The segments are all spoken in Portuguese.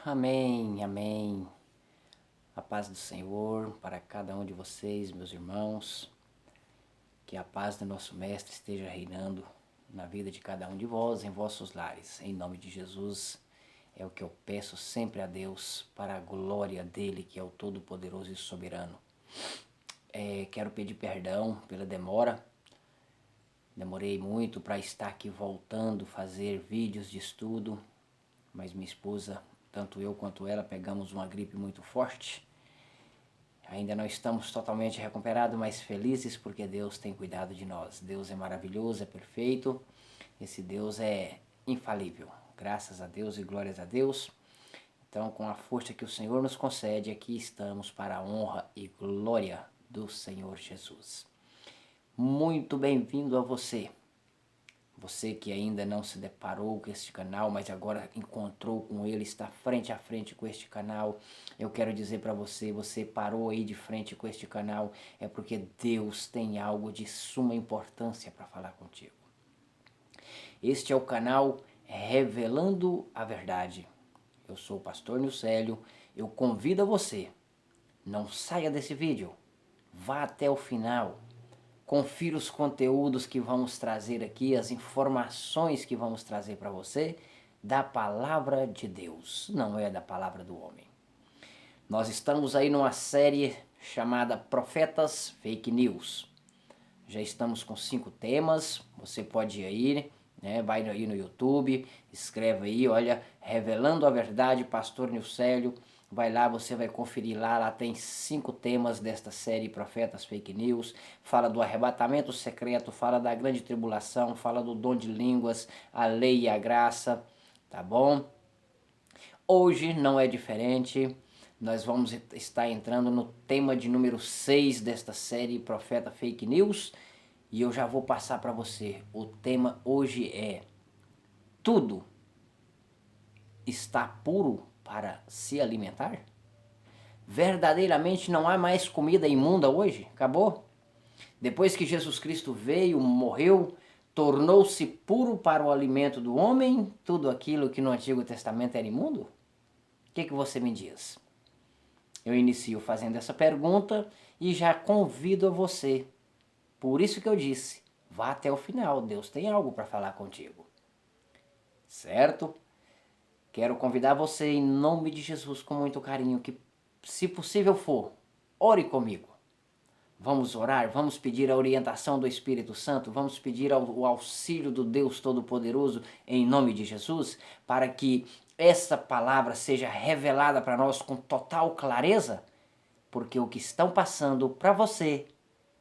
Amém, amém. A paz do Senhor para cada um de vocês, meus irmãos. Que a paz do nosso Mestre esteja reinando na vida de cada um de vós, em vossos lares. Em nome de Jesus, é o que eu peço sempre a Deus, para a glória dEle, que é o Todo-Poderoso e Soberano. Quero pedir perdão pela demora. Demorei muito para estar aqui voltando, fazer vídeos de estudo, mas minha esposa, tanto eu quanto ela, pegamos uma gripe muito forte. Ainda não estamos totalmente recuperados, mas felizes porque Deus tem cuidado de nós. Deus é maravilhoso, é perfeito. Esse Deus é infalível. Graças a Deus e glórias a Deus. Então, com a força que o Senhor nos concede, aqui estamos para a honra e glória do Senhor Jesus. Muito bem-vindo a você. Você que ainda não se deparou com este canal, mas agora encontrou com ele, está frente a frente com este canal. Eu quero dizer para você, você parou aí de frente com este canal, é porque Deus tem algo de suma importância para falar contigo. Este é o canal Revelando a Verdade. Eu sou o pastor Nilcélio, eu convido a você, não saia desse vídeo, vá até o final. Confira os conteúdos que vamos trazer aqui, as informações que vamos trazer para você da palavra de Deus, não é da palavra do homem. Nós estamos aí numa série chamada Profetas Fake News. Já estamos com 5 temas, você pode ir, né? Vai aí no YouTube, escreve aí, olha, Revelando a Verdade, Pastor Nilcélio. Vai lá, você vai conferir lá tem 5 temas desta série Profetas Fake News. Fala do arrebatamento secreto, fala da grande tribulação, fala do dom de línguas, a lei e a graça, tá bom? Hoje não é diferente, nós vamos estar entrando no tema de número 6 desta série Profeta Fake News. E eu já vou passar para você, o tema hoje é: tudo está puro para se alimentar? Verdadeiramente não há mais comida imunda hoje? Acabou? Depois que Jesus Cristo veio, morreu, tornou-se puro para o alimento do homem, tudo aquilo que no Antigo Testamento era imundo? O que você me diz? Eu inicio fazendo essa pergunta e já convido a você. Por isso que eu disse, vá até o final, Deus tem algo para falar contigo. Certo? Quero convidar você em nome de Jesus com muito carinho que, se possível for, ore comigo. Vamos orar, vamos pedir a orientação do Espírito Santo, vamos pedir o auxílio do Deus Todo-Poderoso em nome de Jesus, para que essa palavra seja revelada para nós com total clareza, porque o que estão passando para você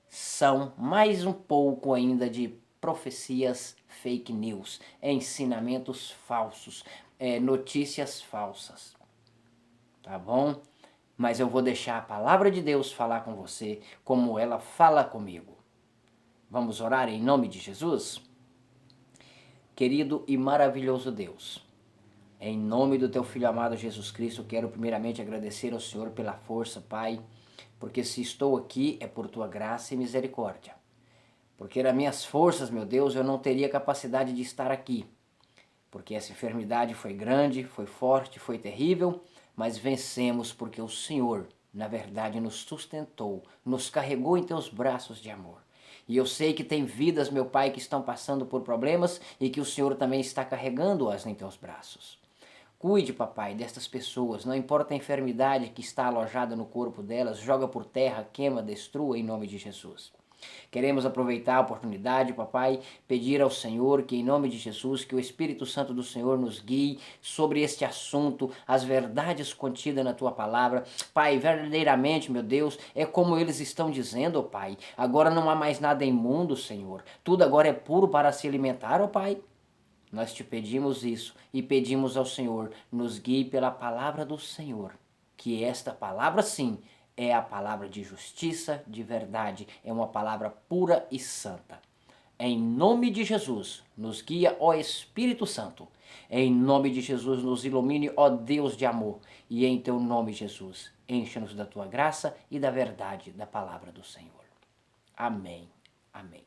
são mais um pouco ainda de profecias fake news, ensinamentos falsos, notícias falsas, tá bom? Mas eu vou deixar a palavra de Deus falar com você como ela fala comigo. Vamos orar em nome de Jesus? Querido e maravilhoso Deus, em nome do teu Filho amado Jesus Cristo, quero primeiramente agradecer ao Senhor pela força, Pai, porque se estou aqui é por tua graça e misericórdia. Porque nas minhas forças, meu Deus, eu não teria capacidade de estar aqui. Porque essa enfermidade foi grande, foi forte, foi terrível, mas vencemos porque o Senhor, na verdade, nos sustentou, nos carregou em teus braços de amor. E eu sei que tem vidas, meu Pai, que estão passando por problemas e que o Senhor também está carregando-as em teus braços. Cuide, papai, destas pessoas, não importa a enfermidade que está alojada no corpo delas, joga por terra, queima, destrua em nome de Jesus. Queremos aproveitar a oportunidade, papai, pedir ao Senhor que, em nome de Jesus, que o Espírito Santo do Senhor nos guie sobre este assunto, as verdades contidas na tua palavra. Pai, verdadeiramente, meu Deus, é como eles estão dizendo, ó Pai. Agora não há mais nada imundo, Senhor. Tudo agora é puro para se alimentar, ó Pai. Nós te pedimos isso e pedimos ao Senhor, nos guie pela palavra do Senhor, que esta palavra sim é a palavra de justiça, de verdade, é uma palavra pura e santa. Em nome de Jesus, nos guia, ó Espírito Santo. Em nome de Jesus, nos ilumine, ó Deus de amor. E em teu nome, Jesus, encha-nos da tua graça e da verdade da palavra do Senhor. Amém. Amém.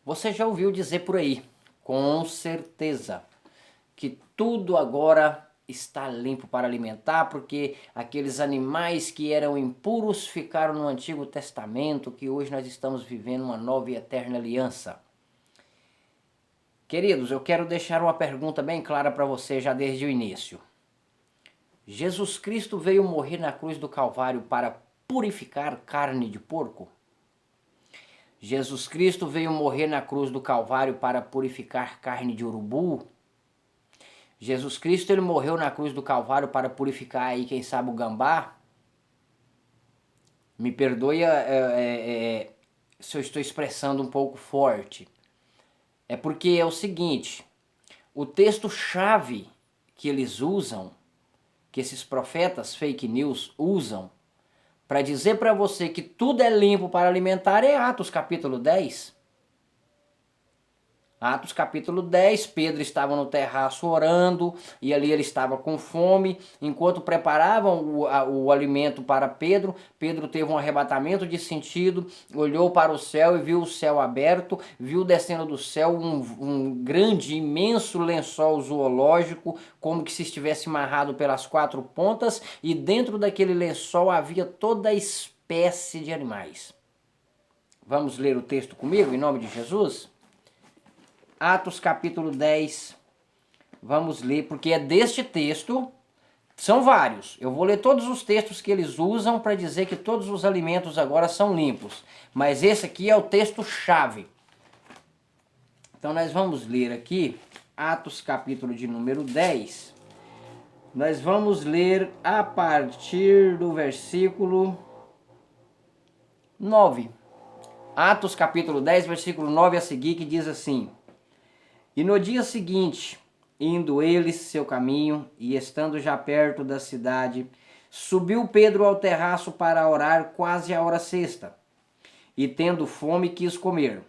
Você já ouviu dizer por aí, com certeza, que tudo agora está limpo para alimentar, porque aqueles animais que eram impuros ficaram no Antigo Testamento, que hoje nós estamos vivendo uma nova e eterna aliança. Queridos, eu quero deixar uma pergunta bem clara para você já desde o início. Jesus Cristo veio morrer na cruz do Calvário para purificar carne de porco? Jesus Cristo veio morrer na cruz do Calvário para purificar carne de urubu? Jesus Cristo ele morreu na cruz do Calvário para purificar aí, quem sabe, o gambá? Me perdoe se eu estou expressando um pouco forte. É porque é o seguinte, o texto-chave que eles usam, que esses profetas fake news usam, para dizer para você que tudo é limpo para alimentar é Atos capítulo 10. Atos capítulo 10, Pedro estava no terraço orando e ali ele estava com fome. Enquanto preparavam o alimento para Pedro, Pedro teve um arrebatamento de sentido, olhou para o céu e viu o céu aberto, viu descendo do céu um grande, imenso lençol zoológico, como que se estivesse amarrado pelas quatro pontas, e dentro daquele lençol havia toda espécie de animais. Vamos ler o texto comigo, em nome de Jesus? Atos capítulo 10, vamos ler, porque é deste texto, são vários. Eu vou ler todos os textos que eles usam para dizer que todos os alimentos agora são limpos. Mas esse aqui é o texto-chave. Então nós vamos ler aqui, Atos capítulo de número 10. Nós vamos ler a partir do versículo 9. Atos capítulo 10, versículo 9 a seguir, que diz assim: E no dia seguinte, indo eles seu caminho, e estando já perto da cidade, subiu Pedro ao terraço para orar quase à hora sexta, e tendo fome quis comer.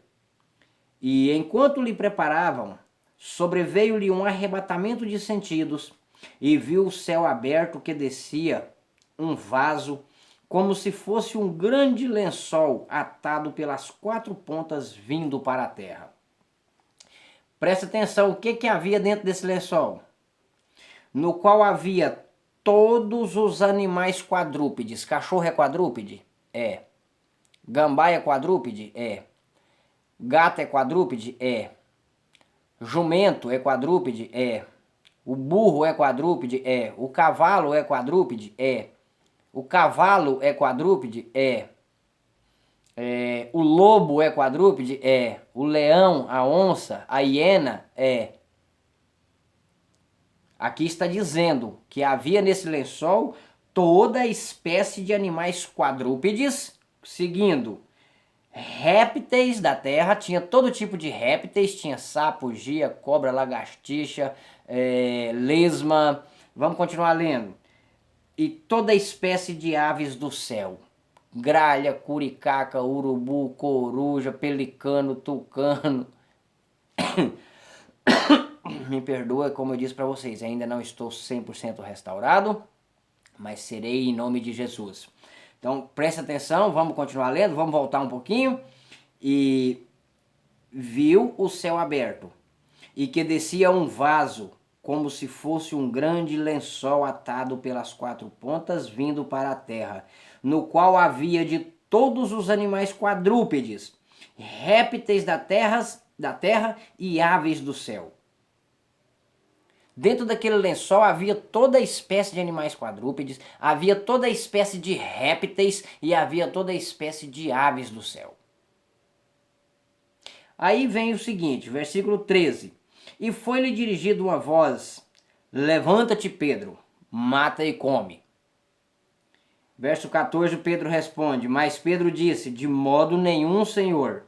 E enquanto lhe preparavam, sobreveio-lhe um arrebatamento de sentidos, e viu o céu aberto que descia um vaso, como se fosse um grande lençol atado pelas quatro pontas vindo para a terra. Presta atenção, o que havia dentro desse lençol? No qual havia todos os animais quadrúpedes. Cachorro é quadrúpede? É. Gambá é quadrúpede? É. Gato é quadrúpede? É. Jumento é quadrúpede? É. O burro é quadrúpede? É. O cavalo é quadrúpede? É. O cavalo é quadrúpede? É. O lobo é quadrúpede? É. O leão, a onça, a hiena? É. Aqui está dizendo que havia nesse lençol toda espécie de animais quadrúpedes, seguindo répteis da terra, tinha todo tipo de répteis, tinha sapo, gia, cobra, lagartixa, lesma, vamos continuar lendo. E toda espécie de aves do céu. Gralha, curicaca, urubu, coruja, pelicano, tucano. Me perdoa, como eu disse para vocês, ainda não estou 100% restaurado, mas serei em nome de Jesus. Então, preste atenção, vamos continuar lendo, vamos voltar um pouquinho. E viu o céu aberto, e que descia um vaso, como se fosse um grande lençol atado pelas quatro pontas, vindo para a terra, no qual havia de todos os animais quadrúpedes, répteis da terra e aves do céu. Dentro daquele lençol havia toda a espécie de animais quadrúpedes, havia toda a espécie de répteis e havia toda a espécie de aves do céu. Aí vem o seguinte, versículo 13. E foi-lhe dirigida uma voz: Levanta-te, Pedro, mata e come. Verso 14, Pedro responde: Mas Pedro disse: De modo nenhum, Senhor,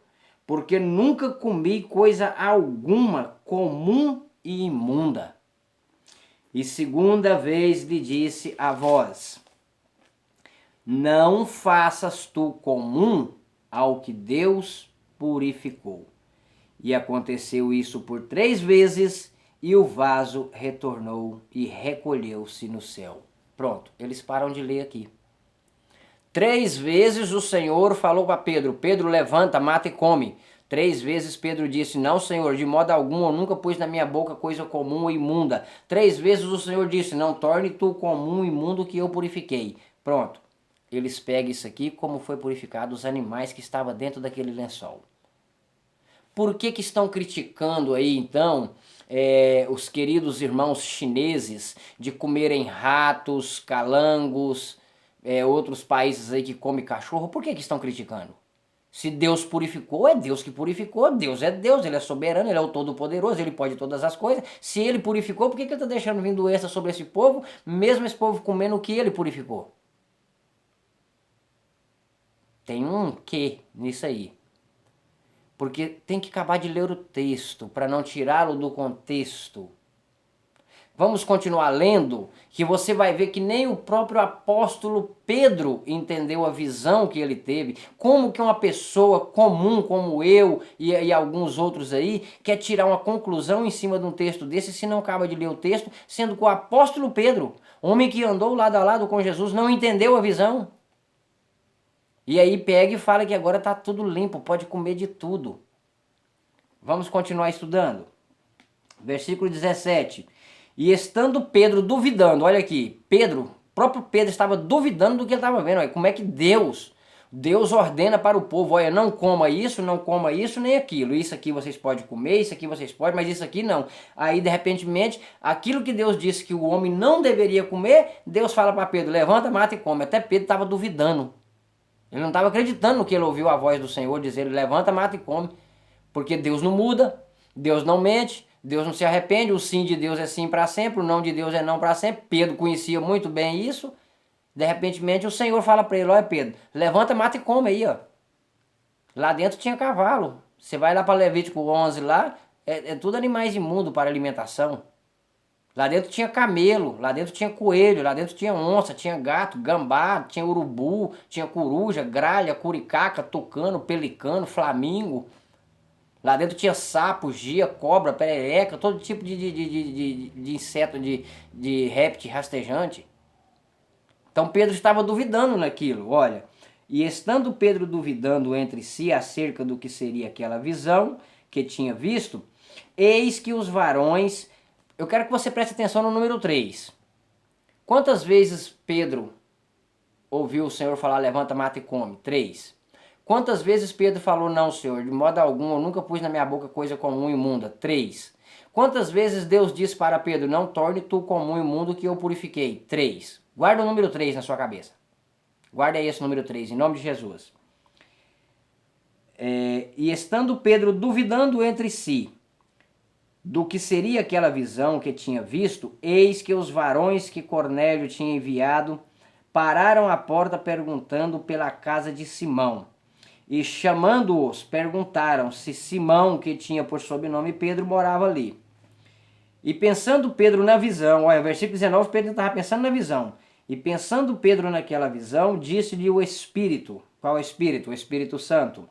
porque nunca comi coisa alguma comum e imunda. E segunda vez lhe disse a voz: Não faças tu comum ao que Deus purificou. E aconteceu isso por 3 vezes, e o vaso retornou e recolheu-se no céu. Pronto, eles param de ler aqui. 3 vezes o Senhor falou para Pedro: Pedro, levanta, mata e come. 3 vezes Pedro disse, não, Senhor, de modo algum eu nunca pus na minha boca coisa comum ou imunda. 3 vezes o Senhor disse, não torne tu comum e imundo que eu purifiquei. Pronto. Eles pegam isso aqui como foi purificado os animais que estavam dentro daquele lençol. Por que estão criticando aí, então, os queridos irmãos chineses de comerem ratos, calangos, outros países aí que comem cachorro? Por que estão criticando? Se Deus purificou, é Deus que purificou. Deus é Deus, Ele é soberano, Ele é o Todo-Poderoso, Ele pode todas as coisas. Se Ele purificou, por que Ele está deixando vir doença sobre esse povo, mesmo esse povo comendo o que Ele purificou? Tem um quê nisso aí. Porque tem que acabar de ler o texto para não tirá-lo do contexto. Vamos continuar lendo, que você vai ver que nem o próprio apóstolo Pedro entendeu a visão que ele teve. Como que uma pessoa comum como eu e alguns outros aí quer tirar uma conclusão em cima de um texto desse se não acaba de ler o texto, sendo que o apóstolo Pedro, homem que andou lado a lado com Jesus, não entendeu a visão. E aí pega e fala que agora está tudo limpo, pode comer de tudo. Vamos continuar estudando. Versículo 17. E estando Pedro duvidando, olha aqui, próprio Pedro estava duvidando do que ele estava vendo. Olha, como é que Deus ordena para o povo, olha, não coma isso, nem aquilo. Isso aqui vocês podem comer, isso aqui vocês podem, mas isso aqui não. Aí, de repente, aquilo que Deus disse que o homem não deveria comer, Deus fala para Pedro, levanta, mata e come. Até Pedro estava duvidando. Ele não estava acreditando no que ele ouviu a voz do Senhor dizer, levanta, mata e come. Porque Deus não muda, Deus não mente, Deus não se arrepende, o sim de Deus é sim para sempre, o não de Deus é não para sempre. Pedro conhecia muito bem isso. De repente o Senhor fala para ele, olha Pedro, levanta, mata e come aí, ó. Lá dentro tinha cavalo. Você vai lá para Levítico 11 lá, é tudo animais imundos para alimentação. Lá dentro tinha camelo, lá dentro tinha coelho, lá dentro tinha onça, tinha gato, gambá, tinha urubu, tinha coruja, gralha, curicaca, tucano, pelicano, flamingo. Lá dentro tinha sapo, gia, cobra, perereca, todo tipo de inseto, de réptil rastejante. Então Pedro estava duvidando naquilo, olha. E estando Pedro duvidando entre si acerca do que seria aquela visão que tinha visto, eis que os varões... Eu quero que você preste atenção no número 3. Quantas vezes Pedro ouviu o Senhor falar, levanta, mata e come? 3. Quantas vezes Pedro falou, não, Senhor, de modo algum, eu nunca pus na minha boca coisa comum e imunda? 3. Quantas vezes Deus disse para Pedro, não torne tu comum e imundo que eu purifiquei? 3. Guarda o número 3 na sua cabeça. Guarda aí esse número 3, em nome de Jesus. E estando Pedro duvidando entre si do que seria aquela visão que tinha visto, eis que os varões que Cornélio tinha enviado pararam à porta perguntando pela casa de Simão. E chamando-os, perguntaram se Simão, que tinha por sobrenome Pedro, morava ali. E pensando Pedro na visão, olha, versículo 19, Pedro estava pensando na visão. E pensando Pedro naquela visão, disse-lhe o Espírito. Qual Espírito? O Espírito Santo.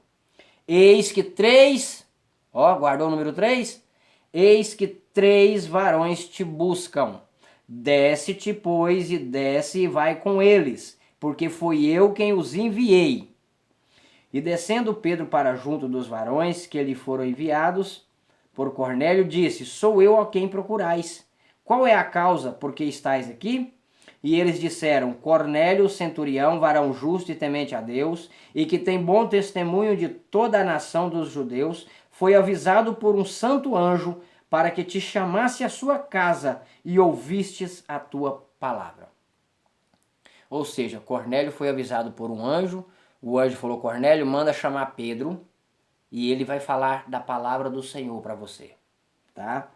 Eis que 3, guardou o número 3? Eis que 3 varões te buscam. Desce-te, pois, e desce e vai com eles, porque fui eu quem os enviei. E descendo Pedro para junto dos varões que lhe foram enviados por Cornélio, disse, sou eu a quem procurais. Qual é a causa por que estáis aqui? E eles disseram, Cornélio, centurião, varão justo e temente a Deus, e que tem bom testemunho de toda a nação dos judeus, foi avisado por um santo anjo para que te chamasse à sua casa e ouvistes a tua palavra. Ou seja, Cornélio foi avisado por um anjo, o anjo falou, Cornélio, manda chamar Pedro e ele vai falar da palavra do Senhor para você. Tá?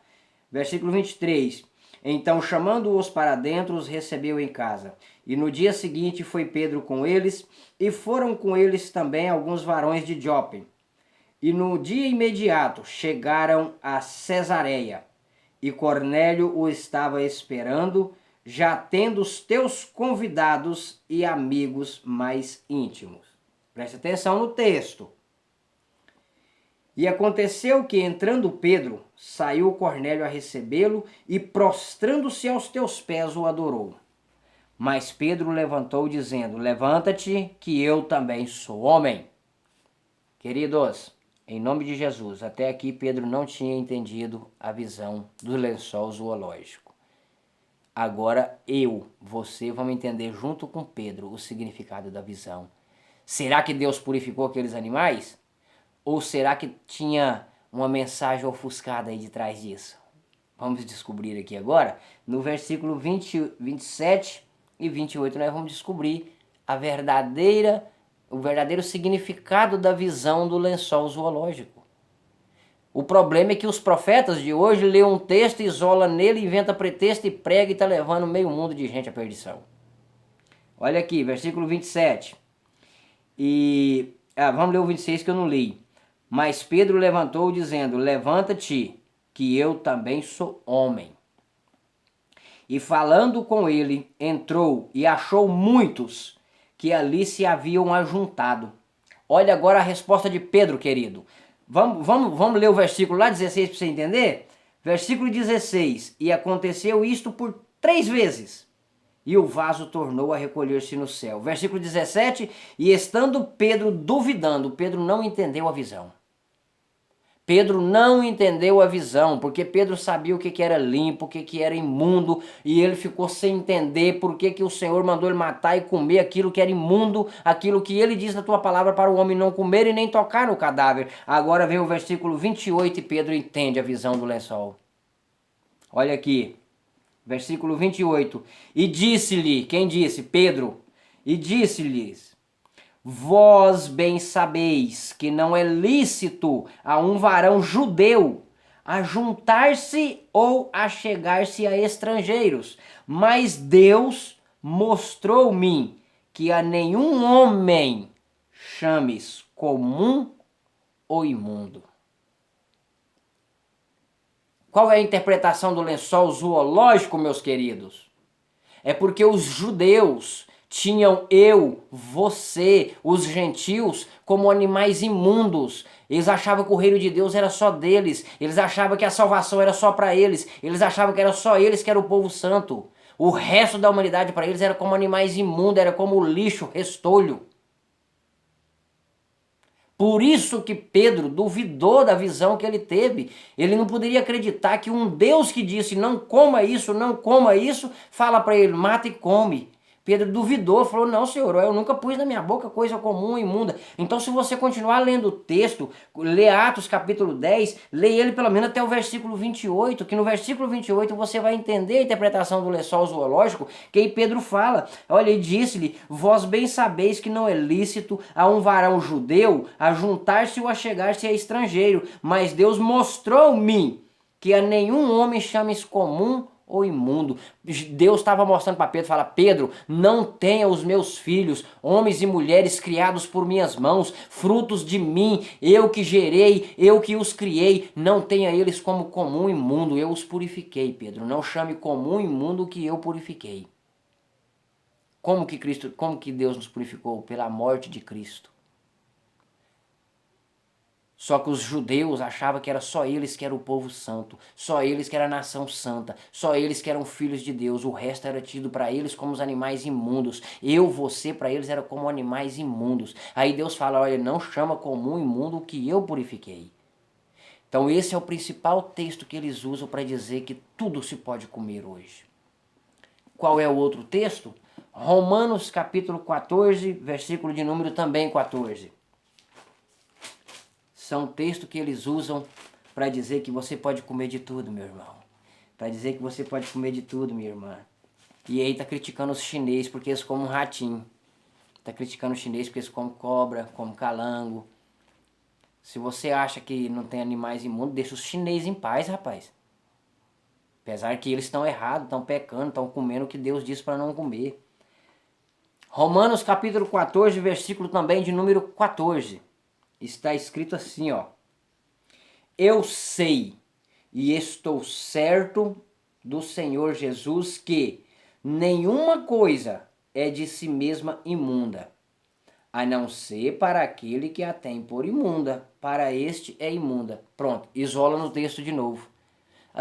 Versículo 23. Então, chamando-os para dentro, os recebeu em casa. E no dia seguinte foi Pedro com eles, e foram com eles também alguns varões de Jope. E no dia imediato chegaram a Cesareia, e Cornélio o estava esperando, já tendo os teus convidados e amigos mais íntimos. Preste atenção no texto. E aconteceu que, entrando Pedro, saiu Cornélio a recebê-lo e, prostrando-se aos teus pés, o adorou. Mas Pedro levantou, dizendo, levanta-te, que eu também sou homem. Queridos, Em nome de Jesus, até aqui Pedro não tinha entendido a visão do lençol zoológico. Agora você, vamos entender junto com Pedro o significado da visão. Será que Deus purificou aqueles animais? Ou será que tinha uma mensagem ofuscada aí de trás disso? Vamos descobrir aqui agora. No versículo 27 e 28 nós vamos descobrir o verdadeiro significado da visão do lençol zoológico. O problema é que os profetas de hoje lêem um texto, isola nele, inventa pretexto e prega e está levando meio mundo de gente à perdição. Olha aqui, versículo 27. Vamos ler o 26 que eu não li. Mas Pedro levantou dizendo, levanta-te, que eu também sou homem. E falando com ele, entrou e achou muitos que ali se haviam ajuntado. Olha agora a resposta de Pedro, querido. Vamos ler o versículo lá, 16, para você entender? Versículo 16. E aconteceu isto por 3 vezes. E o vaso tornou a recolher-se no céu. Versículo 17. E estando Pedro duvidando, Pedro não entendeu a visão. Pedro não entendeu a visão, porque Pedro sabia o que era limpo, o que era imundo, e ele ficou sem entender por que o Senhor mandou ele matar e comer aquilo que era imundo, aquilo que ele diz na tua palavra para o homem não comer e nem tocar no cadáver. Agora vem o versículo 28 e Pedro entende a visão do lençol. Olha aqui, versículo 28. E disse-lhe, quem disse? Pedro. E disse-lhes, vós bem sabeis que não é lícito a um varão judeu ajuntar-se ou achegar-se a estrangeiros, mas Deus mostrou-me que a nenhum homem chames comum ou imundo. Qual é a interpretação do lençol zoológico, meus queridos? É porque os judeus tinham você, os gentios, como animais imundos. Eles achavam que o reino de Deus era só deles. Eles achavam que a salvação era só para eles. Eles achavam que era só eles que era o povo santo. O resto da humanidade para eles era como animais imundos, era como lixo, restolho. Por isso que Pedro duvidou da visão que ele teve. Ele não poderia acreditar que um Deus que disse não coma isso, fala para ele, mata e come. Pedro duvidou, falou, não senhor, eu nunca pus na minha boca coisa comum, imunda. Então se você continuar lendo o texto, lê Atos capítulo 10, lê ele pelo menos até o versículo 28, que no versículo 28 você vai entender a interpretação do lençol zoológico, que aí Pedro fala, olha, e disse-lhe, vós bem sabeis que não é lícito a um varão judeu ajuntar-se ou achegar-se a estrangeiro, mas Deus mostrou-me que a nenhum homem chames comum ou imundo. Deus estava mostrando para Pedro, fala, Pedro, não tenha os meus filhos, homens e mulheres criados por minhas mãos, frutos de mim, eu que gerei, eu que os criei, não tenha eles como comum imundo, eu os purifiquei, Pedro, não chame comum imundo o que eu purifiquei. Como que Deus nos purificou? Pela morte de Cristo. Só que os judeus achavam que era só eles que era o povo santo, só eles que era a nação santa, só eles que eram filhos de Deus, o resto era tido para eles como os animais imundos. Você para eles era como animais imundos. Aí Deus fala, olha, não chama comum imundo o que eu purifiquei. Então esse é o principal texto que eles usam para dizer que tudo se pode comer hoje. Qual é o outro texto? Romanos capítulo 14, versículo de número também 14. São textos que eles usam para dizer que você pode comer de tudo, meu irmão. Para dizer que você pode comer de tudo, minha irmã. E aí tá criticando os chineses porque eles comem um ratinho. Tá criticando os chineses porque eles comem cobra, comem calango. Se você acha que não tem animais imundos, deixa os chineses em paz, rapaz. Apesar que eles estão errados, estão pecando, estão comendo o que Deus disse para não comer. Romanos capítulo 14, versículo também de número 14. Está escrito assim, ó. Eu sei e estou certo do Senhor Jesus que nenhuma coisa é de si mesma imunda, a não ser para aquele que a tem por imunda, para este é imunda. Pronto, isola no texto de novo.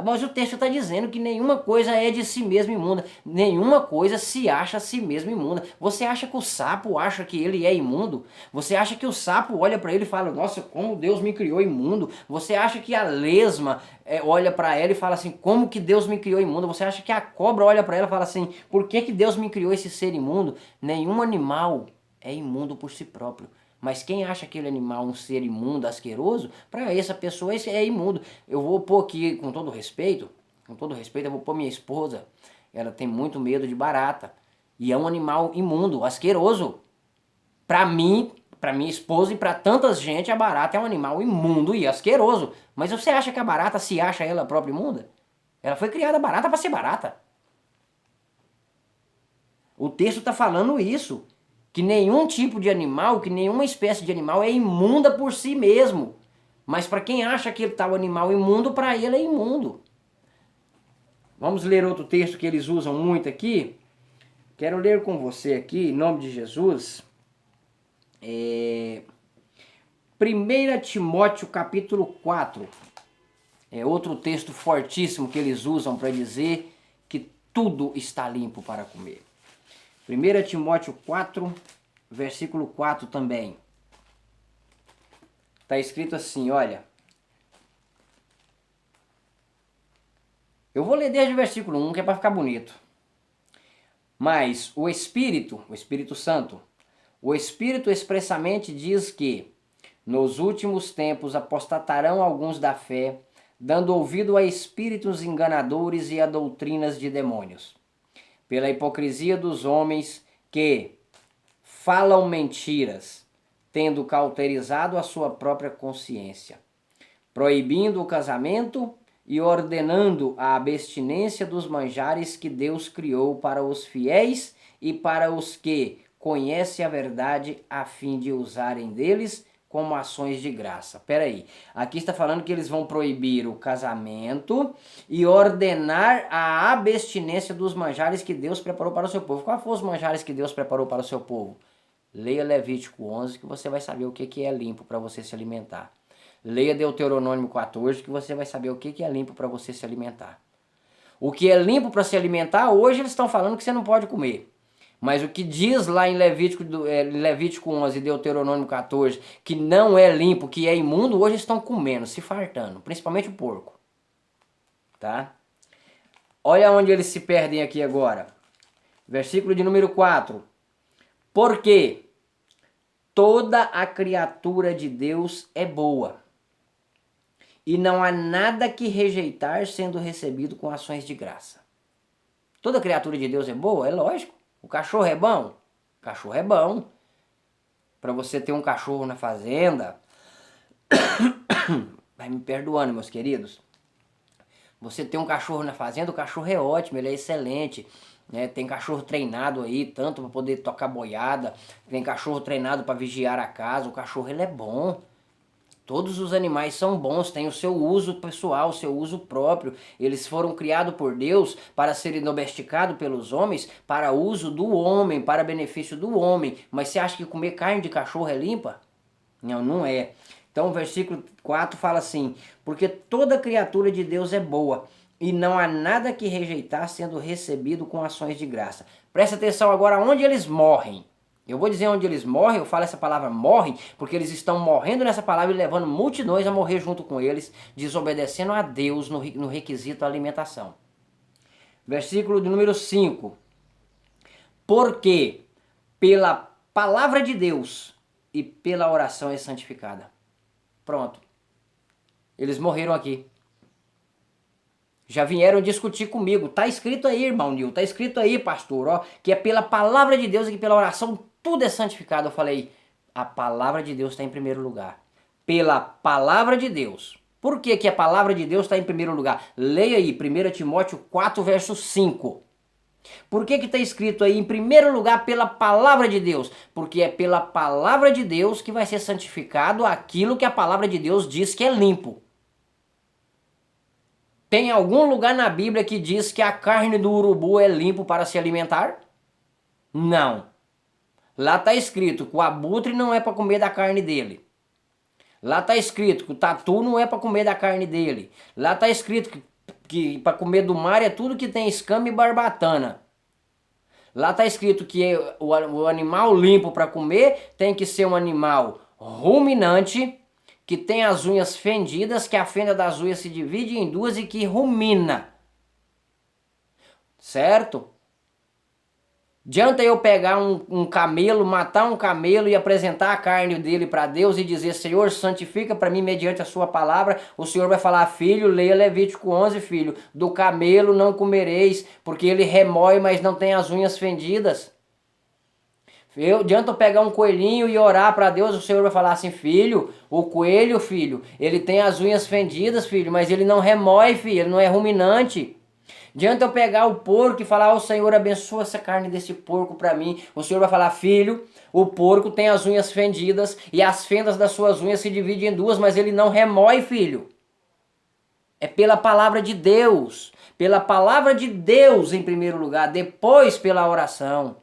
Mas o texto está dizendo que nenhuma coisa é de si mesma imunda. Nenhuma coisa se acha a si mesma imunda. Você acha que o sapo acha que ele é imundo? Você acha que o sapo olha para ele e fala, nossa, como Deus me criou imundo? Você acha que a lesma olha para ela e fala assim, como que Deus me criou imundo? Você acha que a cobra olha para ela e fala assim, por que Deus me criou esse ser imundo? Nenhum animal é imundo por si próprio. Mas quem acha aquele animal um ser imundo, asqueroso, para essa pessoa esse é imundo. Eu vou pôr aqui, com todo respeito, eu vou pôr minha esposa. Ela tem muito medo de barata. E é um animal imundo, asqueroso. Para mim, para minha esposa e para tantas gente, a barata é um animal imundo e asqueroso. Mas você acha que a barata se acha ela própria imunda? Ela foi criada barata para ser barata. O texto está falando isso. Que nenhum tipo de animal, que nenhuma espécie de animal é imunda por si mesmo. Mas para quem acha que tal animal imundo, para ele é imundo. Vamos ler outro texto que eles usam muito aqui. Quero ler com você aqui, em nome de Jesus. 1 Timóteo capítulo 4. É outro texto fortíssimo que eles usam para dizer que tudo está limpo para comer. 1 Timóteo 4, versículo 4 também. Está escrito assim, olha. Eu vou ler desde o versículo 1, que é para ficar bonito. Mas o Espírito Santo, o Espírito expressamente diz que nos últimos tempos apostatarão alguns da fé, dando ouvido a espíritos enganadores e a doutrinas de demônios. Pela hipocrisia dos homens que falam mentiras, tendo cauterizado a sua própria consciência, proibindo o casamento e ordenando a abstinência dos manjares que Deus criou para os fiéis e para os que conhecem a verdade, a fim de usarem deles como ações de graça. Peraí, aqui está falando que eles vão proibir o casamento e ordenar a abstinência dos manjares que Deus preparou para o seu povo. Quais foram os manjares que Deus preparou para o seu povo? Leia Levítico 11 que você vai saber o que é limpo para você se alimentar. Leia Deuteronômio 14 que você vai saber o que é limpo para você se alimentar. O que é limpo para se alimentar, hoje eles estão falando que você não pode comer. Mas o que diz lá em Levítico 11 e Deuteronômio 14 que não é limpo, que é imundo, hoje estão comendo, se fartando, principalmente o porco. Tá? Olha onde eles se perdem aqui agora. Versículo de número 4. Porque toda a criatura de Deus é boa, e não há nada que rejeitar sendo recebido com ações de graça. Toda criatura de Deus é boa? É lógico. O cachorro é bom? O cachorro é bom. Para você ter um cachorro na fazenda, vai me perdoando, meus queridos. Você ter um cachorro na fazenda, o cachorro é ótimo, ele é excelente. Né? Tem cachorro treinado aí, tanto para poder tocar boiada, tem cachorro treinado para vigiar a casa. O cachorro ele é bom. Todos os animais são bons, têm o seu uso pessoal, o seu uso próprio. Eles foram criados por Deus para serem domesticados pelos homens, para uso do homem, para benefício do homem. Mas você acha que comer carne de cachorro é limpa? Não, não é. Então o versículo 4 fala assim, porque toda criatura de Deus é boa, e não há nada que rejeitar sendo recebido com ações de graça. Presta atenção agora onde eles morrem. Eu vou dizer onde eles morrem, eu falo essa palavra morrem, porque eles estão morrendo nessa palavra e levando multidões a morrer junto com eles, desobedecendo a Deus no requisito alimentação. Versículo de número 5. Porque pela palavra de Deus e pela oração é santificada. Pronto. Eles morreram aqui. Já vieram discutir comigo. Tá escrito aí, irmão Nil, tá escrito aí, pastor, ó, que é pela palavra de Deus e que pela oração tudo é santificado. Eu falei, a palavra de Deus está em primeiro lugar. Pela palavra de Deus. Por que que a palavra de Deus está em primeiro lugar? Leia aí, 1 Timóteo 4, verso 5. Por que que está escrito aí em primeiro lugar pela palavra de Deus? Porque é pela palavra de Deus que vai ser santificado aquilo que a palavra de Deus diz que é limpo. Tem algum lugar na Bíblia que diz que a carne do urubu é limpo para se alimentar? Não. Lá está escrito que o abutre não é para comer da carne dele. Lá está escrito que o tatu não é para comer da carne dele. Lá está escrito que para comer do mar é tudo que tem escama e barbatana. Lá está escrito que o animal limpo para comer tem que ser um animal ruminante, que tem as unhas fendidas, que a fenda das unhas se divide em duas e que rumina. Certo? Adianta eu pegar um camelo, matar um camelo e apresentar a carne dele para Deus e dizer: Senhor, santifica para mim mediante a sua palavra. O Senhor vai falar: filho, leia Levítico 11, filho. Do camelo não comereis, porque ele remói, mas não tem as unhas fendidas. Adianta eu pegar um coelhinho e orar para Deus, o Senhor vai falar assim: filho, o coelho, filho, ele tem as unhas fendidas, filho, mas ele não remói, filho, ele não é ruminante. Adianta eu pegar o porco e falar: ó, Senhor, abençoa essa carne desse porco para mim. O Senhor vai falar: filho, o porco tem as unhas fendidas e as fendas das suas unhas se dividem em duas, mas ele não remói, filho. É pela palavra de Deus. Pela palavra de Deus em primeiro lugar, depois pela oração.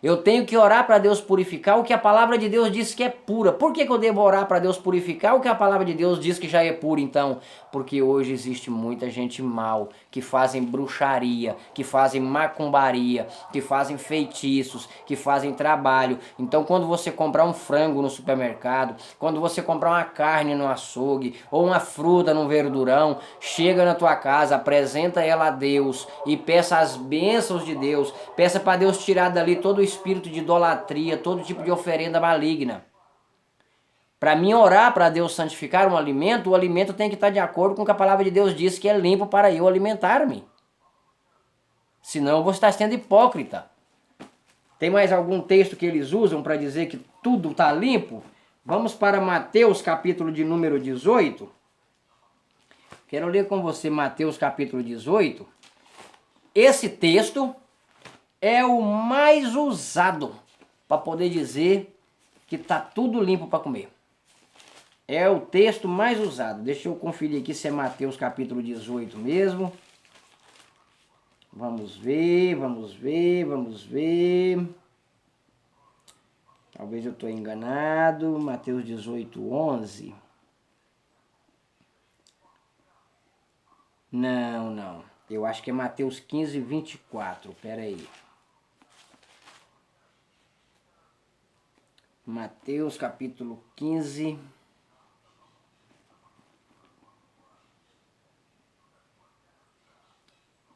Eu tenho que orar para Deus purificar o que a palavra de Deus diz que é pura. Por que eu devo orar para Deus purificar o que a palavra de Deus diz que já é puro, então? Porque hoje existe muita gente mal, que fazem bruxaria, que fazem macumbaria, que fazem feitiços, que fazem trabalho. Então, quando você comprar um frango no supermercado, quando você comprar uma carne no açougue, ou uma fruta no verdurão, chega na tua casa, apresenta ela a Deus e peça as bênçãos de Deus. Peça para Deus tirar dali todo o espírito de idolatria, todo tipo de oferenda maligna. Para mim orar para Deus santificar um alimento, o alimento tem que estar de acordo com o que a palavra de Deus diz que é limpo para eu alimentar-me. Senão eu vou estar sendo hipócrita. Tem mais algum texto que eles usam para dizer que tudo está limpo? Vamos para Mateus capítulo de número 18. Quero ler com você Mateus capítulo 18. Esse texto é o mais usado para poder dizer que está tudo limpo para comer. É o texto mais usado. Deixa eu conferir aqui se é Mateus capítulo 18 mesmo. Vamos ver. Talvez eu estou enganado. Mateus 18, 11. Não. Eu acho que é Mateus 15, 24. Pera aí. Mateus capítulo 15.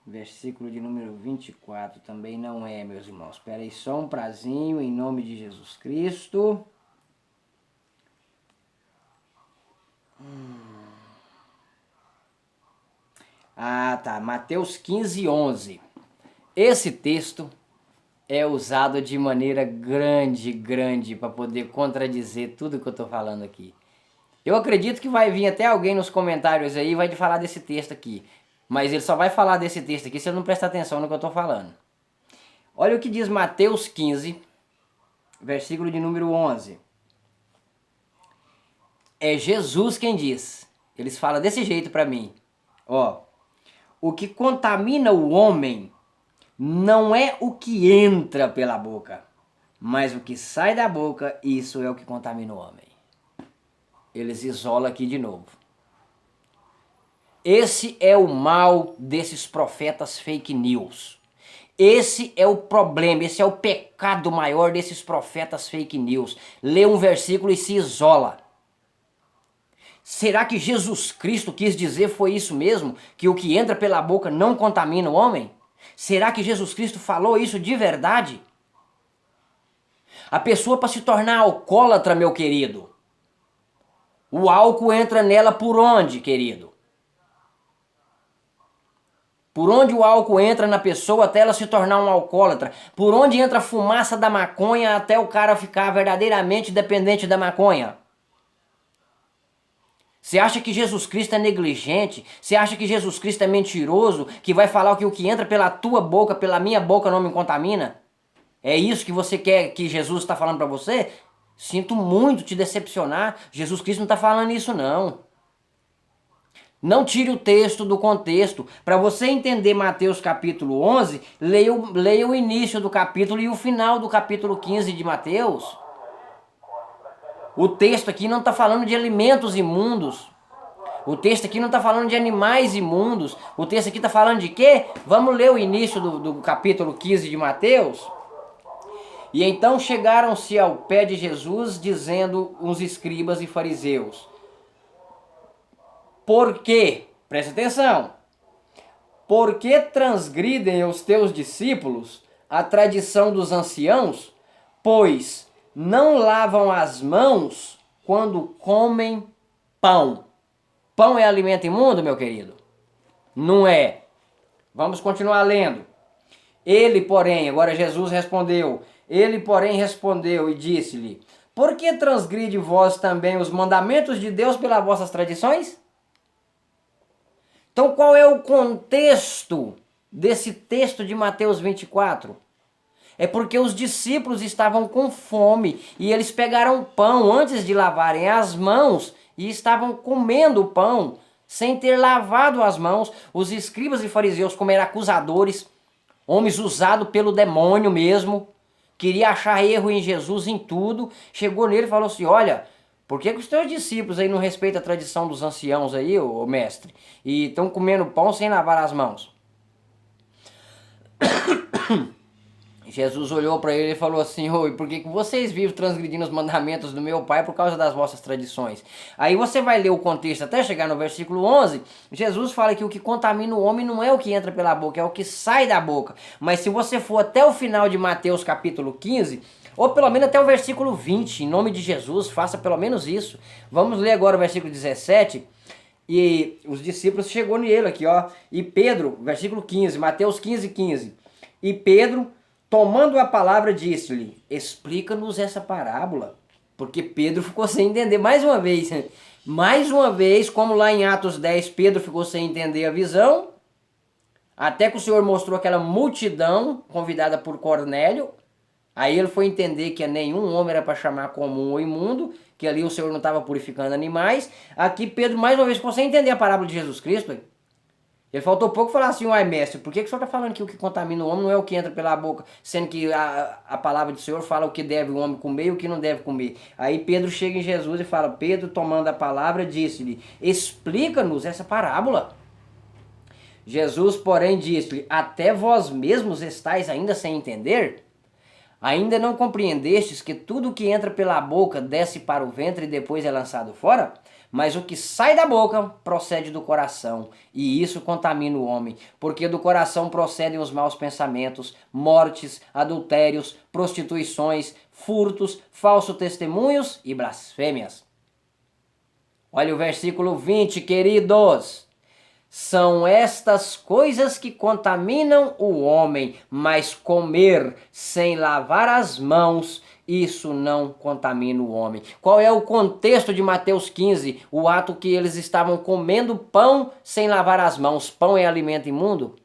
Versículo de número 24. Também não é, meus irmãos. Espera aí, só um prazinho em nome de Jesus Cristo. Ah, tá. Mateus 15, 11. Esse texto é usado de maneira grande para poder contradizer tudo que eu estou falando aqui. Eu acredito que vai vir até alguém nos comentários aí e vai te falar desse texto aqui. Mas ele só vai falar desse texto aqui se ele não prestar atenção no que eu estou falando. Olha o que diz Mateus 15, versículo de número 11. É Jesus quem diz. Eles falam desse jeito para mim. Ó, o que contamina o homem não é o que entra pela boca, mas o que sai da boca, isso é o que contamina o homem. Eles isolam aqui de novo. Esse é o mal desses profetas fake news. Esse é o problema, esse é o pecado maior desses profetas fake news. Lê um versículo e se isola. Será que Jesus Cristo quis dizer foi isso mesmo? Que o que entra pela boca não contamina o homem? Será que Jesus Cristo falou isso de verdade? A pessoa para se tornar alcoólatra, meu querido, o álcool entra nela por onde, querido? Por onde o álcool entra na pessoa até ela se tornar um alcoólatra? Por onde entra a fumaça da maconha até o cara ficar verdadeiramente dependente da maconha? Você acha que Jesus Cristo é negligente? Você acha que Jesus Cristo é mentiroso? Que vai falar que o que entra pela tua boca, pela minha boca não me contamina? É isso que você quer que Jesus está falando para você? Sinto muito te decepcionar. Jesus Cristo não está falando isso não. Não tire o texto do contexto. Para você entender Mateus capítulo 11, leia o início do capítulo e o final do capítulo 15 de Mateus. O texto aqui não está falando de alimentos imundos. O texto aqui não está falando de animais imundos. O texto aqui está falando de quê? Vamos ler o início do capítulo 15 de Mateus. E então chegaram-se ao pé de Jesus, dizendo uns escribas e fariseus: por quê? Presta atenção. Por que transgridem os teus discípulos a tradição dos anciãos? Pois não lavam as mãos quando comem pão. Pão é alimento imundo, meu querido? Não é. Vamos continuar lendo. Ele, porém, agora Jesus respondeu, ele, porém, respondeu e disse-lhe: por que transgride vós também os mandamentos de Deus pelas vossas tradições? Então, qual é o contexto desse texto de Mateus 24? É porque os discípulos estavam com fome e eles pegaram pão antes de lavarem as mãos e estavam comendo o pão sem ter lavado as mãos. Os escribas e fariseus, como eram acusadores, homens usados pelo demônio mesmo, queria achar erro em Jesus em tudo, chegou nele e falou assim: olha, por que os teus discípulos aí não respeitam a tradição dos anciãos aí, ô mestre, e estão comendo pão sem lavar as mãos? Jesus olhou para ele e falou assim: oi, por que vocês vivem transgredindo os mandamentos do meu pai por causa das vossas tradições? Aí você vai ler o contexto até chegar no versículo 11, Jesus fala que o que contamina o homem não é o que entra pela boca, é o que sai da boca. Mas se você for até o final de Mateus capítulo 15, ou pelo menos até o versículo 20, em nome de Jesus, faça pelo menos isso. Vamos ler agora o versículo 17, e os discípulos chegou nele aqui, ó. E Pedro, versículo 15, Mateus 15, 15. E Pedro, tomando a palavra, disse-lhe: explica-nos essa parábola. Porque Pedro ficou sem entender mais uma vez. Mais uma vez, como lá em Atos 10, Pedro ficou sem entender a visão. Até que o Senhor mostrou aquela multidão convidada por Cornélio. Aí ele foi entender que nenhum homem era para chamar comum ou imundo, que ali o Senhor não estava purificando animais. Aqui Pedro mais uma vez ficou sem entender a parábola de Jesus Cristo. Ele faltou pouco falar assim: uai mestre, por que o senhor está falando que o que contamina o homem não é o que entra pela boca, sendo que a palavra do Senhor fala o que deve o homem comer e o que não deve comer? Aí Pedro chega em Jesus e fala: Pedro, tomando a palavra, disse-lhe: explica-nos essa parábola. Jesus, porém, disse-lhe: até vós mesmos estáis ainda sem entender? Ainda não compreendestes que tudo que entra pela boca desce para o ventre e depois é lançado fora? Mas o que sai da boca procede do coração, e isso contamina o homem, porque do coração procedem os maus pensamentos, mortes, adultérios, prostituições, furtos, falsos testemunhos e blasfêmias. Olha o versículo 20, queridos. São estas coisas que contaminam o homem, mas comer sem lavar as mãos, isso não contamina o homem. Qual é o contexto de Mateus 15? O ato que eles estavam comendo pão sem lavar as mãos. Pão é alimento imundo?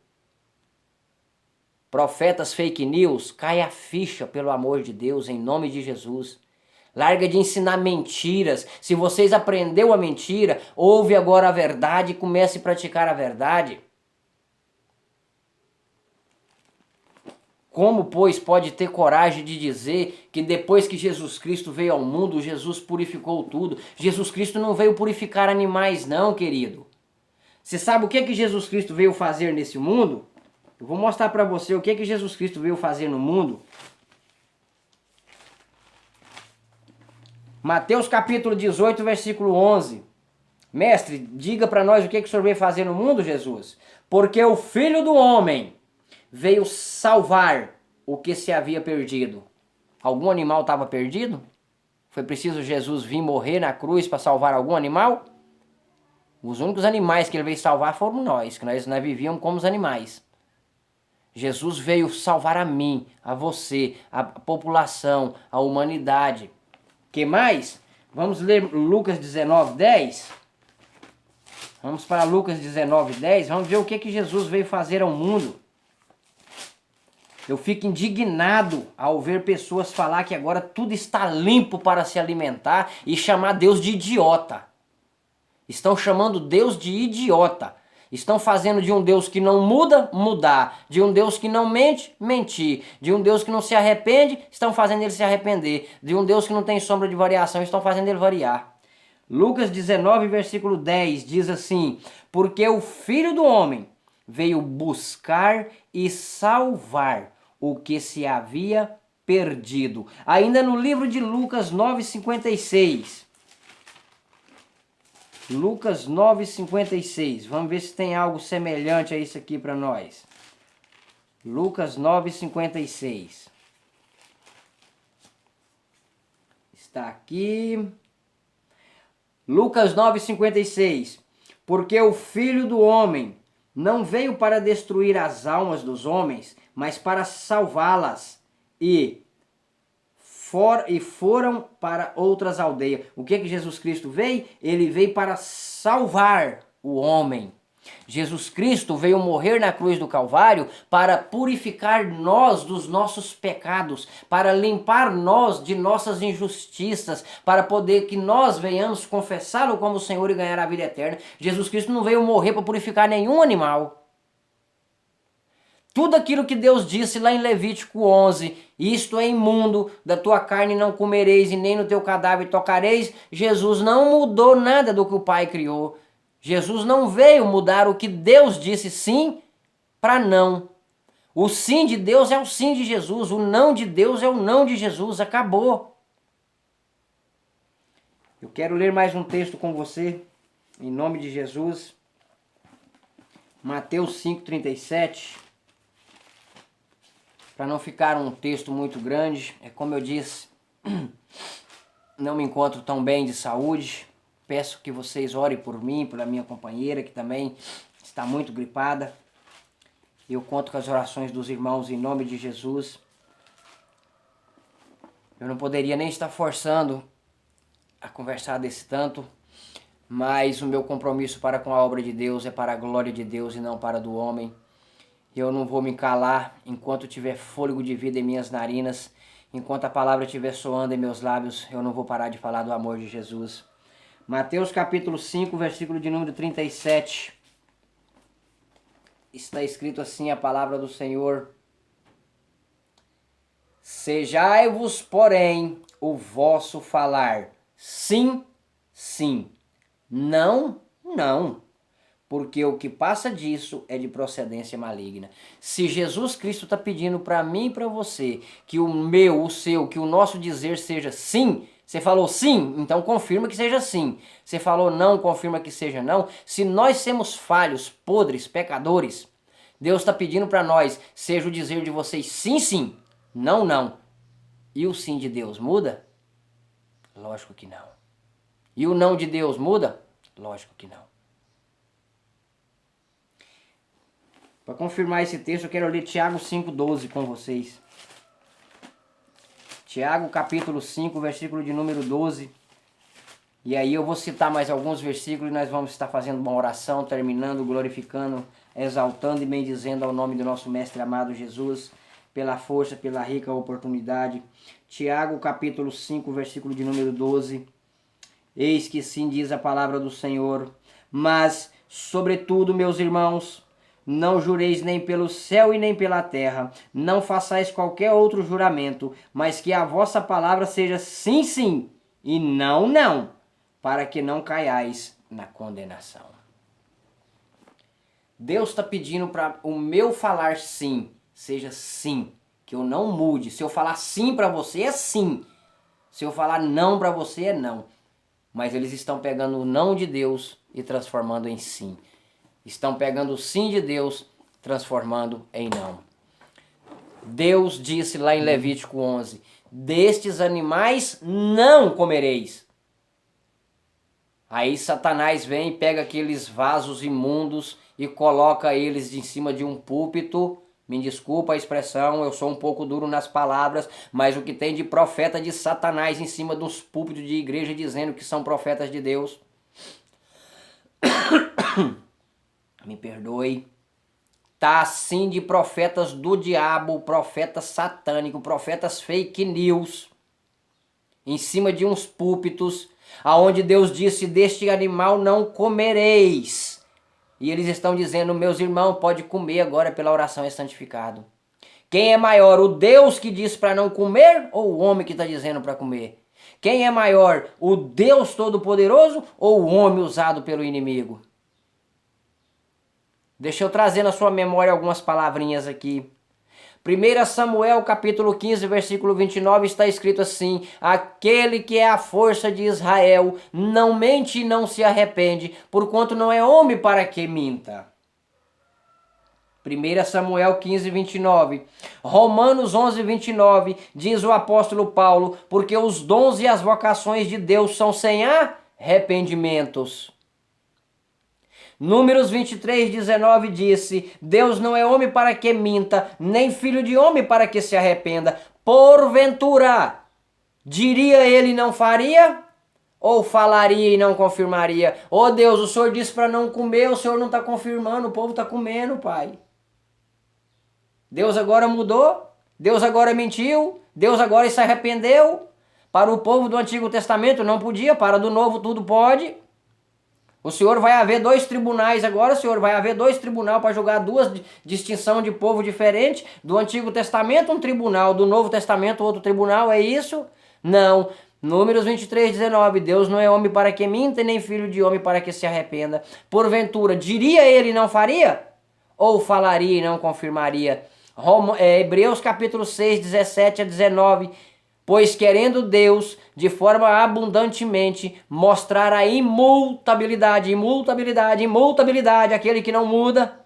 Profetas fake news, cai a ficha, pelo amor de Deus, em nome de Jesus. Larga de ensinar mentiras. Se vocês aprenderam a mentira, ouve agora a verdade e comece a praticar a verdade. Como, pois, pode ter coragem de dizer que depois que Jesus Cristo veio ao mundo, Jesus purificou tudo? Jesus Cristo não veio purificar animais não, querido. Você sabe o que Jesus Cristo veio fazer nesse mundo? Eu vou mostrar para você o que Jesus Cristo veio fazer no mundo. Mateus capítulo 18, versículo 11. Mestre, diga para nós o que o Senhor veio fazer no mundo, Jesus. Porque o Filho do Homem veio salvar o que se havia perdido. Algum animal estava perdido? Foi preciso Jesus vir morrer na cruz para salvar algum animal? Os únicos animais que ele veio salvar foram nós, que nós vivíamos como os animais. Jesus veio salvar a mim, a você, a população, a humanidade. Que mais? Vamos ler Lucas 19, 10. Vamos para Lucas 19, 10. Vamos ver o que Jesus veio fazer ao mundo. Eu fico indignado ao ver pessoas falar que agora tudo está limpo para se alimentar e chamar Deus de idiota. Estão chamando Deus de idiota. Estão fazendo de um Deus que não muda, mudar. De um Deus que não mente, mentir. De um Deus que não se arrepende, estão fazendo ele se arrepender. De um Deus que não tem sombra de variação, estão fazendo ele variar. Lucas 19, versículo 10 diz assim: porque o Filho do Homem veio buscar e salvar o que se havia perdido. Ainda no livro de Lucas 9,56. Lucas 9,56. Vamos ver se tem algo semelhante a isso aqui para nós. Lucas 9,56. Está aqui. Lucas 9,56. Porque o Filho do Homem não veio para destruir as almas dos homens, mas para salvá-las. E foram para outras aldeias. O que Jesus Cristo veio? Ele veio para salvar o homem. Jesus Cristo veio morrer na cruz do Calvário para purificar nós dos nossos pecados, para limpar nós de nossas injustiças, para poder que nós venhamos confessá-lo como Senhor e ganhar a vida eterna. Jesus Cristo não veio morrer para purificar nenhum animal. Tudo aquilo que Deus disse lá em Levítico 11, isto é imundo, da tua carne não comereis e nem no teu cadáver tocareis, Jesus não mudou nada do que o Pai criou. Jesus não veio mudar o que Deus disse sim para não. O sim de Deus é o sim de Jesus, o não de Deus é o não de Jesus, acabou. Eu quero ler mais um texto com você, em nome de Jesus. Mateus 5,37. Para não ficar um texto muito grande, é como eu disse, não me encontro tão bem de saúde. Peço que vocês orem por mim, pela minha companheira, que também está muito gripada. Eu conto com as orações dos irmãos em nome de Jesus. Eu não poderia nem estar forçando a conversar desse tanto, mas o meu compromisso para com a obra de Deus é para a glória de Deus e não para a do homem. Eu não vou me calar enquanto tiver fôlego de vida em minhas narinas, enquanto a palavra estiver soando em meus lábios, eu não vou parar de falar do amor de Jesus. Mateus capítulo 5, versículo de número 37. Está escrito assim a palavra do Senhor: sejai-vos, porém, o vosso falar sim, sim, não, não, porque o que passa disso é de procedência maligna. Se Jesus Cristo está pedindo para mim e para você que o meu, o seu, que o nosso dizer seja sim, você falou sim, então confirma que seja sim. Você falou não, confirma que seja não. Se nós somos falhos, podres, pecadores, Deus está pedindo para nós, seja o dizer de vocês sim, sim, não, não. E o sim de Deus muda? Lógico que não. E o não de Deus muda? Lógico que não. Para confirmar esse texto, eu quero ler Tiago 5,12 com vocês. Tiago capítulo 5, versículo de número 12. E aí eu vou citar mais alguns versículos e nós vamos estar fazendo uma oração, terminando, glorificando, exaltando e bendizendo ao nome do nosso Mestre amado Jesus, pela força, pela rica oportunidade. Tiago capítulo 5, versículo de número 12. Eis que sim diz a palavra do Senhor, mas, sobretudo, meus irmãos, não jureis nem pelo céu e nem pela terra, não façais qualquer outro juramento, mas que a vossa palavra seja sim, sim, e não, não, para que não caiais na condenação. Deus está pedindo para o meu falar sim, seja sim, que eu não mude. Se eu falar sim para você, é sim. Se eu falar não para você, é não. Mas eles estão pegando o não de Deus e transformando em sim. Estão pegando o sim de Deus, transformando em não. Deus disse lá em Levítico 11, destes animais não comereis. Aí Satanás vem e pega aqueles vasos imundos e coloca eles em cima de um púlpito. Me desculpa a expressão, eu sou um pouco duro nas palavras, mas o que tem de profeta de Satanás em cima dos púlpitos de igreja dizendo que são profetas de Deus. Me perdoe. Tá assim de profetas do diabo, profetas satânicos, profetas fake news, em cima de uns púlpitos, aonde Deus disse, deste animal não comereis. E eles estão dizendo, meus irmãos, pode comer agora pela oração é santificado. Quem é maior, o Deus que diz para não comer ou o homem que está dizendo para comer? Quem é maior, o Deus Todo-Poderoso ou o homem usado pelo inimigo? Deixa eu trazer na sua memória algumas palavrinhas aqui. 1 Samuel capítulo 15, versículo 29 está escrito assim: aquele que é a força de Israel não mente e não se arrepende, porquanto não é homem para que minta. 1 Samuel 15, 29. Romanos 11, 29, diz o apóstolo Paulo, porque os dons e as vocações de Deus são sem arrependimentos. Números 23, 19 disse: Deus não é homem para que minta, nem filho de homem para que se arrependa. Porventura, diria ele não faria? Ou falaria e não confirmaria? Oh Deus, o Senhor disse para não comer, o Senhor não está confirmando, o povo está comendo, Pai. Deus agora mudou? Deus agora mentiu? Deus agora se arrependeu? Para o povo do Antigo Testamento não podia, para do Novo tudo pode. O Senhor vai haver dois tribunais agora, o Senhor vai haver dois tribunais para julgar duas distinção de povo diferente. Do Antigo Testamento um tribunal, do Novo Testamento outro tribunal, é isso? Não. Números 23, 19, Deus não é homem para que minta, nem filho de homem para que se arrependa. Porventura, diria ele e não faria? Ou falaria e não confirmaria? Hebreus capítulo 6, 17 a 19, pois querendo Deus, de forma abundantemente, mostrar a imutabilidade, aquele que não muda.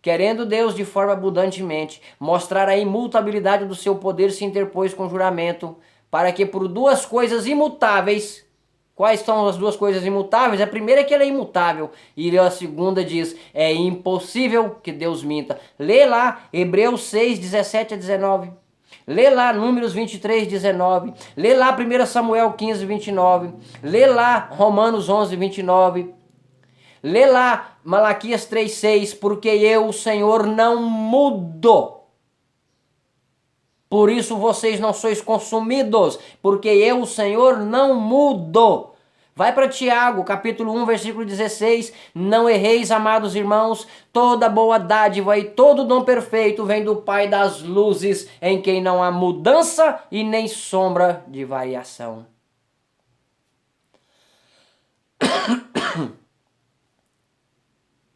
Querendo Deus, de forma abundantemente, mostrar a imutabilidade do seu poder, se interpôs com juramento, para que por duas coisas imutáveis. Quais são as duas coisas imutáveis? A primeira é que ele é imutável. E a segunda diz, é impossível que Deus minta. Lê lá, Hebreus 6, 17 a 19. Lê lá Números 23, 19. Lê lá 1 Samuel 15, 29. Lê lá Romanos 11, 29. Lê lá Malaquias 3, 6. Porque eu, o Senhor, não mudo. Por isso vocês não sois consumidos. Porque eu, o Senhor, não mudo. Vai para Tiago, capítulo 1, versículo 16. Não erreis, amados irmãos, toda boa dádiva e todo dom perfeito vem do Pai das luzes, em quem não há mudança e nem sombra de variação.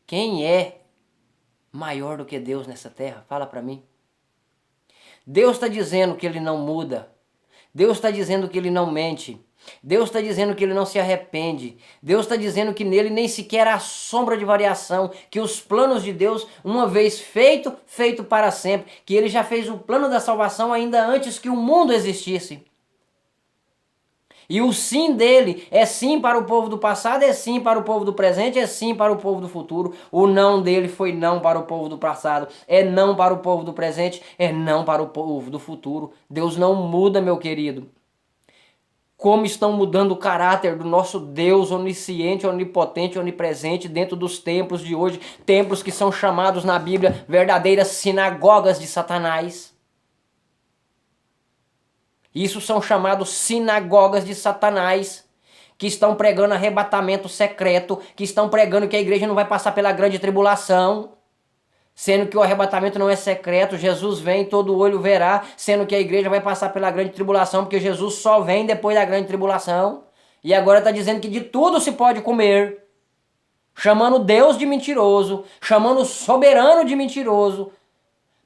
Quem é maior do que Deus nessa terra? Fala para mim. Deus está dizendo que ele não muda. Deus está dizendo que ele não mente. Deus está dizendo que ele não se arrepende. Deus está dizendo que nele nem sequer há sombra de variação. Que os planos de Deus, uma vez feito, feito para sempre. Que ele já fez o plano da salvação ainda antes que o mundo existisse. E o sim dele é sim para o povo do passado, é sim para o povo do presente, é sim para o povo do futuro. O não dele foi não para o povo do passado, é não para o povo do presente, é não para o povo do futuro. Deus não muda, meu querido. Como estão mudando o caráter do nosso Deus onisciente, onipotente, onipresente dentro dos templos de hoje. Templos que são chamados na Bíblia verdadeiras sinagogas de Satanás. Isso são chamados sinagogas de Satanás, que estão pregando arrebatamento secreto, que estão pregando que a igreja não vai passar pela grande tribulação, sendo que o arrebatamento não é secreto, Jesus vem, todo olho verá, sendo que a igreja vai passar pela grande tribulação, porque Jesus só vem depois da grande tribulação, e agora está dizendo que de tudo se pode comer, chamando Deus de mentiroso, chamando o soberano de mentiroso,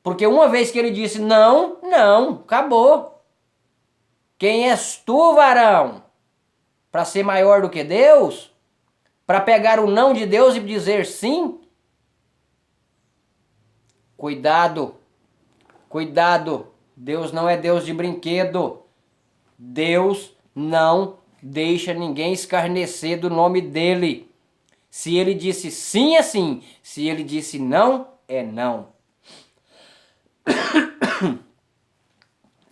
porque uma vez que ele disse não, não, acabou. Quem és tu, varão, para ser maior do que Deus? Para pegar o não de Deus e dizer sim? Cuidado, cuidado. Deus não é Deus de brinquedo. Deus não deixa ninguém escarnecer do nome dele. Se ele disse sim, é sim. Se ele disse não, é não.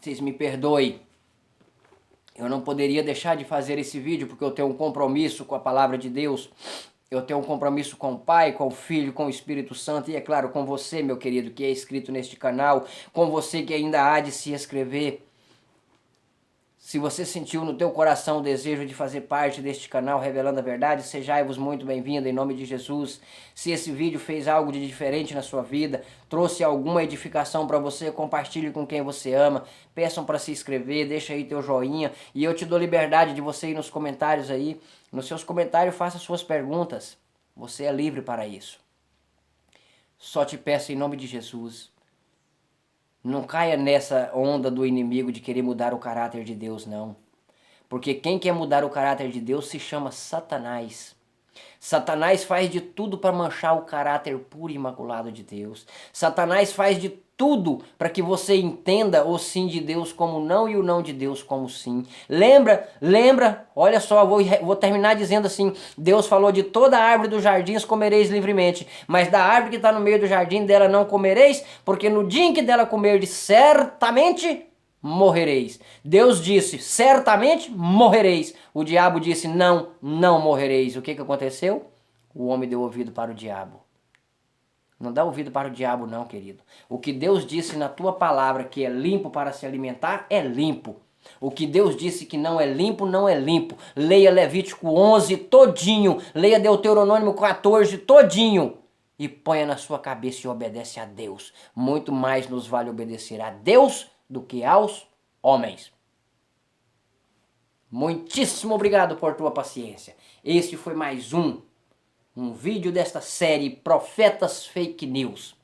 Vocês me perdoem. Eu não poderia deixar de fazer esse vídeo porque eu tenho um compromisso com a palavra de Deus. Eu tenho um compromisso com o Pai, com o Filho, com o Espírito Santo e, é claro, com você, meu querido, que é inscrito neste canal, com você que ainda há de se inscrever. Se você sentiu no teu coração o desejo de fazer parte deste canal Revelando a Verdade, sejai-vos muito bem-vindo em nome de Jesus. Se esse vídeo fez algo de diferente na sua vida, trouxe alguma edificação para você, compartilhe com quem você ama, peçam para se inscrever, deixa aí teu joinha e eu te dou liberdade de você ir nos comentários aí. Nos seus comentários faça suas perguntas, você é livre para isso. Só te peço em nome de Jesus, não caia nessa onda do inimigo de querer mudar o caráter de Deus, não. Porque quem quer mudar o caráter de Deus se chama Satanás. Satanás faz de tudo para manchar o caráter puro e imaculado de Deus. Satanás faz de tudo para que você entenda o sim de Deus como não e o não de Deus como sim. Lembra, olha só, vou terminar dizendo assim, Deus falou de toda a árvore dos jardins comereis livremente, mas da árvore que está no meio do jardim dela não comereis, porque no dia em que dela comerdes certamente morrereis. Deus disse, certamente morrereis. O diabo disse, não, não morrereis. O que aconteceu? O homem deu ouvido para o diabo. Não dá ouvido para o diabo não, querido. O que Deus disse na tua palavra que é limpo para se alimentar, é limpo. O que Deus disse que não é limpo, não é limpo. Leia Levítico 11 todinho. Leia Deuteronômio 14 todinho. E ponha na sua cabeça e obedece a Deus. Muito mais nos vale obedecer a Deus do que aos homens. Muitíssimo obrigado por tua paciência. Este foi mais um vídeo desta série Profetas Fake News.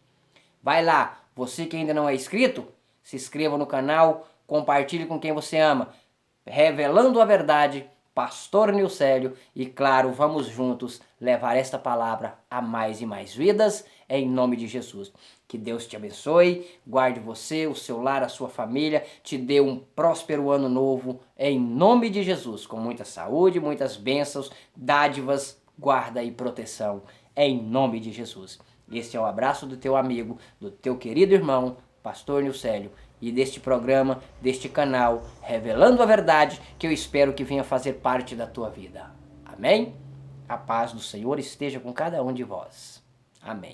Vai lá, você que ainda não é inscrito, se inscreva no canal, compartilhe com quem você ama. Revelando a Verdade, Pastor Nilcélio, e claro, vamos juntos levar esta palavra a mais e mais vidas, em nome de Jesus. Que Deus te abençoe, guarde você, o seu lar, a sua família, te dê um próspero ano novo, em nome de Jesus, com muita saúde, muitas bênçãos, dádivas, guarda e proteção, em nome de Jesus. Este é o abraço do teu amigo, do teu querido irmão, Pastor Nilcélio, e deste programa, deste canal, Revelando a Verdade, que eu espero que venha fazer parte da tua vida. Amém? A paz do Senhor esteja com cada um de vós. Amém.